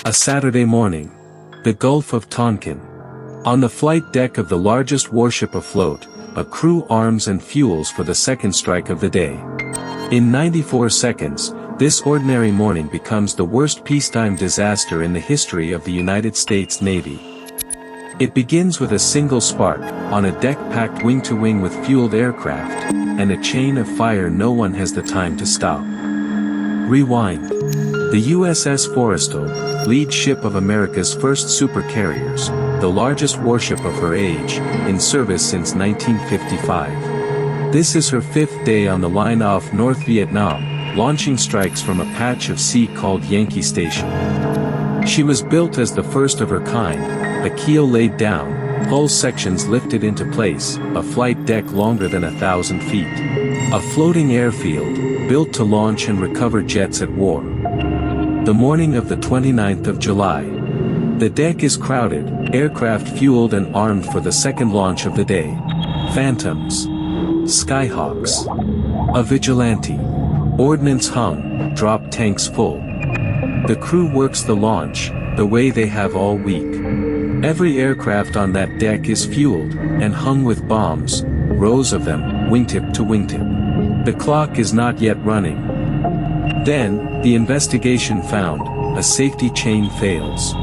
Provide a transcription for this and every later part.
A Saturday morning. The Gulf of Tonkin. On the flight deck of the largest warship afloat, a crew arms and fuels for the second strike of the day. In 94 seconds, this ordinary morning becomes the worst peacetime disaster in the history of the United States Navy. It begins with a single spark, on a deck packed wing-to-wing with fueled aircraft, and a chain of fire no one has the time to stop. Rewind. The USS Forrestal, lead ship of America's first supercarriers, the largest warship of her age, in service since 1955. This is her fifth day on the line off North Vietnam, launching strikes from a patch of sea called Yankee Station. She was built as the first of her kind, a keel laid down, hull sections lifted into place, a flight deck longer than 1,000 feet. A floating airfield, built to launch and recover jets at war. The morning of the 29th of July. The deck is crowded, aircraft fueled and armed for the second launch of the day. Phantoms. Skyhawks. A vigilante. Ordnance hung, drop tanks full. The crew works the launch, the way they have all week. Every aircraft on that deck is fueled, and hung with bombs, rows of them, wingtip to wingtip. The clock is not yet running. Then, the investigation found, a safety chain fails.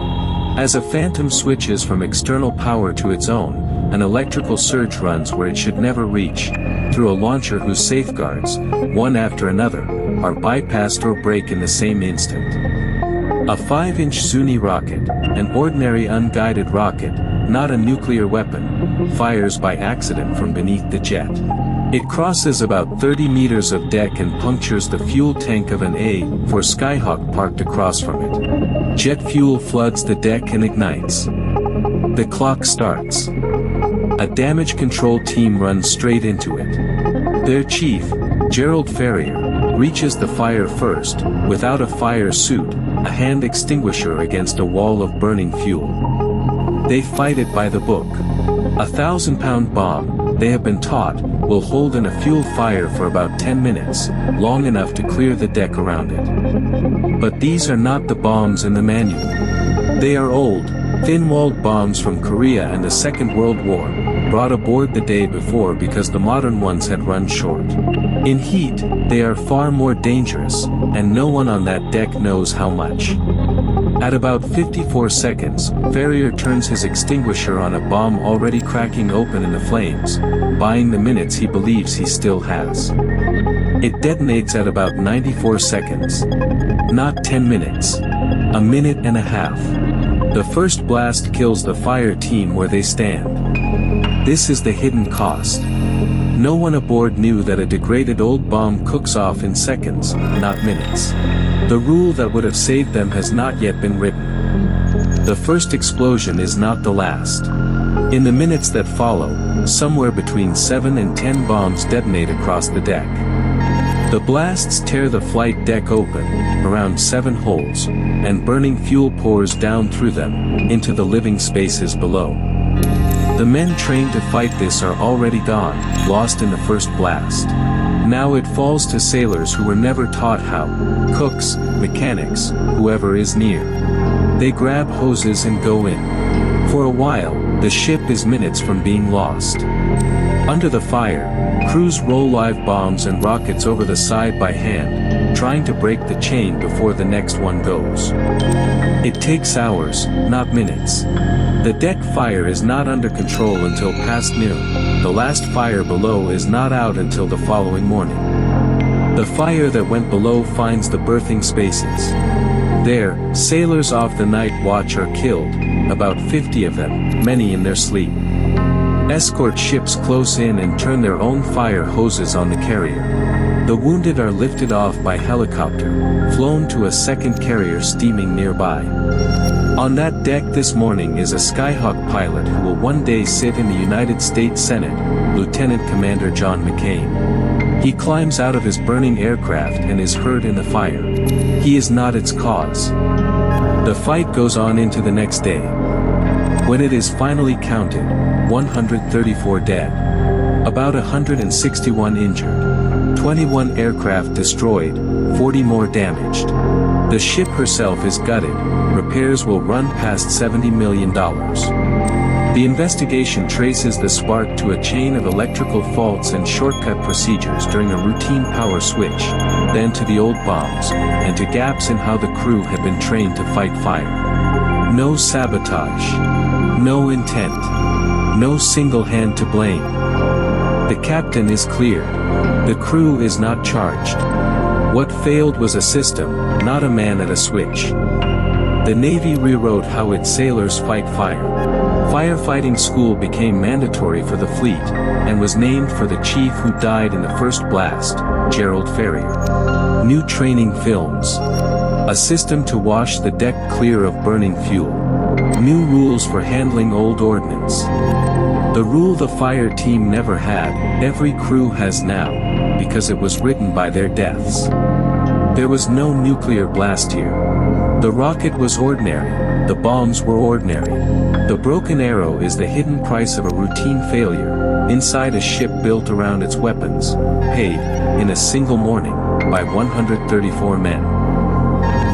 As a Phantom switches from external power to its own, an electrical surge runs where it should never reach, through a launcher whose safeguards, one after another, are bypassed or break in the same instant. A 5-inch Zuni rocket, an ordinary unguided rocket, not a nuclear weapon, fires by accident from beneath the jet. It crosses about 30 meters of deck and punctures the fuel tank of an A-4 Skyhawk parked across from it. Jet fuel floods the deck and ignites. The clock starts. A damage control team runs straight into it. Their chief, Gerald Ferrier, reaches the fire first, without a fire suit, a hand extinguisher against a wall of burning fuel. They fight it by the book. A 1,000-pound bomb, they have been taught, will hold in a fuel fire for about 10 minutes, long enough to clear the deck around it. But these are not the bombs in the manual. They are old, thin-walled bombs from Korea and the Second World War, brought aboard the day before because the modern ones had run short. In heat, they are far more dangerous, and no one on that deck knows how much. At about 54 seconds, Ferrier turns his extinguisher on a bomb already cracking open in the flames, buying the minutes he believes he still has. It detonates at about 94 seconds. Not 10 minutes. A minute and a half. The first blast kills the fire team where they stand. This is the hidden cost. No one aboard knew that a degraded old bomb cooks off in seconds, not minutes. The rule that would have saved them has not yet been written. The first explosion is not the last. In the minutes that follow, somewhere between 7 and 10 bombs detonate across the deck. The blasts tear the flight deck open, around 7 holes, and burning fuel pours down through them, into the living spaces below. The men trained to fight this are already gone, lost in the first blast. Now it falls to sailors who were never taught how, cooks, mechanics, whoever is near. They grab hoses and go in. For a while, the ship is minutes from being lost. Under the fire, crews roll live bombs and rockets over the side by hand, trying to break the chain before the next one goes. It takes hours, not minutes. The deck fire is not under control until past noon, the last fire below is not out until the following morning. The fire that went below finds the berthing spaces. There, sailors off the night watch are killed, about 50 of them, many in their sleep. Escort ships close in and turn their own fire hoses on the carrier. The wounded are lifted off by helicopter, flown to a second carrier steaming nearby. On that deck this morning is a Skyhawk pilot who will one day sit in the United States Senate, Lieutenant Commander John McCain. He climbs out of his burning aircraft and is hurt in the fire. He is not its cause. The fight goes on into the next day. When it is finally counted, 134 dead. About 161 injured. 21 aircraft destroyed, 40 more damaged. The ship herself is gutted, repairs will run past $70 million. The investigation traces the spark to a chain of electrical faults and shortcut procedures during a routine power switch, then to the old bombs, and to gaps in how the crew had been trained to fight fire. No sabotage. No intent. No single hand to blame. The captain is clear. The crew is not charged. What failed was a system, not a man at a switch. The Navy rewrote how its sailors fight fire. Firefighting school became mandatory for the fleet, and was named for the chief who died in the first blast, Gerald Ferrier. New training films. A system to wash the deck clear of burning fuel. New rules for handling old ordnance. The rule the fire team never had, every crew has now, because it was written by their deaths. There was no nuclear blast here. The rocket was ordinary, the bombs were ordinary. The broken arrow is the hidden price of a routine failure, inside a ship built around its weapons, paid, in a single morning, by 134 men.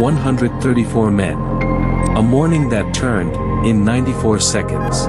134 men. A morning that turned, in 94 seconds.